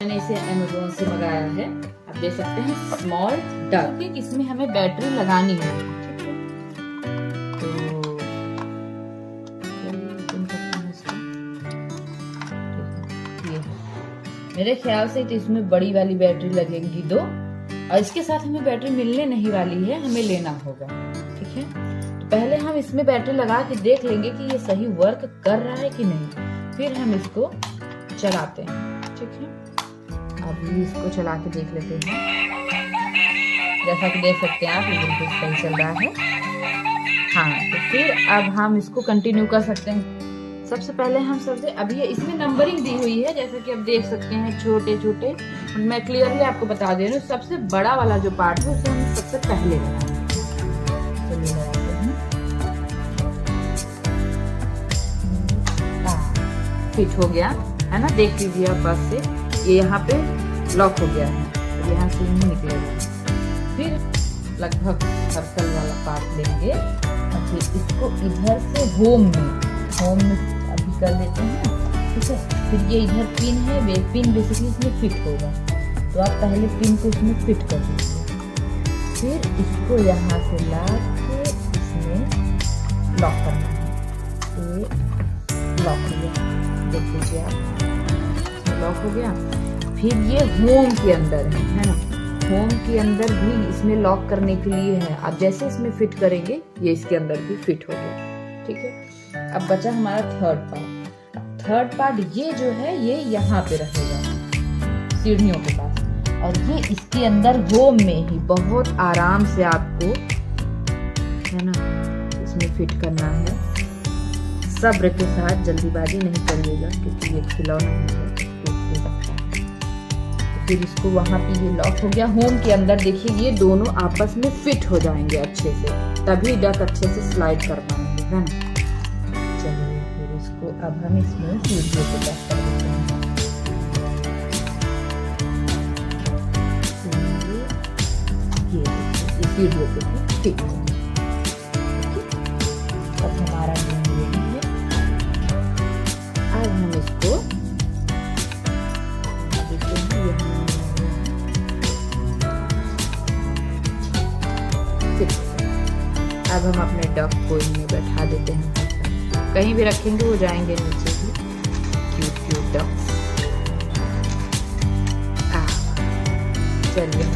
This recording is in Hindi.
मैंने इसे अमेज़न से मंगाया है। आप देख सकते हैं स्मॉल डक। इसमें हमें बैटरी लगानी है। तो ये मेरे ख्याल से तो इसमें बड़ी वाली बैटरी लगेंगी 2 और इसके साथ हमें बैटरी मिलने नहीं वाली है, हमें लेना होगा। ठीक है, तो पहले हम इसमें बैटरी लगा के देख लेंगे कि ये सही वर्क कर रहा है कि नहीं, फिर हम इसको चलाते हैं। ठीक है, अभी इसको चला के देख लेते हैं। जैसा कि देख सकते हैं आप, ये बिल्कुल सही चल रहा है। हाँ, तो फिर अब हम इसको कंटिन्यू कर सकते हैं। सबसे पहले हम अभी इसमें नंबरिंग दी हुई है, जैसा कि आप देख सकते हैं छोटे छोटे। मैं क्लियरली आपको बता दे रही हूँ, सबसे बड़ा वाला जो पार्ट है उसे हम सबसे पहले लगाएंगे। चलिए लगाते हैं। फिट हो गया है ना, देख लीजिए आप पास से, ये यहाँ पे लॉक हो गया है, तो यहाँ से नहीं निकलेगा। फिर लगभग सर्कल वाला पार्ट लेंगे और फिर इसको इधर से होम में अभी कर लेते हैं। ठीक है, फिर ये इधर पिन है, वे पिन बेसिकली इसमें फिट होगा, तो आप पहले पिन को इसमें फिट कर दीजिए। फिर इसको यहाँ से ला के इसमें लॉक करना है। ये लॉक हो गया, देख लीजिए आप, लॉक हो गया। फिर ये होम के अंदर है ना, होम के अंदर भी इसमें लॉक करने के लिए है। आप जैसे इसमें फिट करेंगे ये इसके अंदर भी फिट हो गया। ठीक है, अब बचा हमारा थर्ड पार्ट ये जो है ये यहाँ पे रहेगा सीढ़ियों के पास, और ये इसके अंदर होम में ही बहुत आराम से आपको है ना इसमें फिट करना है। सब्र के साथ, जल्दीबाजी नहीं करिएगा क्योंकि ये खिलौना है, टूट सकता है। तो फिर इसको वहाँ पे ये लॉक हो गया। होम के अंदर देखिए ये दोनों आपस में फिट हो जाएंगे अच्छे से, तभी डक अच्छे से स्लाइड कर पाएंगे, है ना। चलिए फिर इसको अब हम इसमें सीढ़ियों पे टच कर देते हैं। ये सीढ़ियों पे फिट हो गया। अब हमारा रेडी है। अब हम इसको देखते हैं, अब हम अपने डक को इनमें बैठा देते हैं। कहीं भी रखेंगे वो जाएंगे नीचे भी। Cute duck. चलिए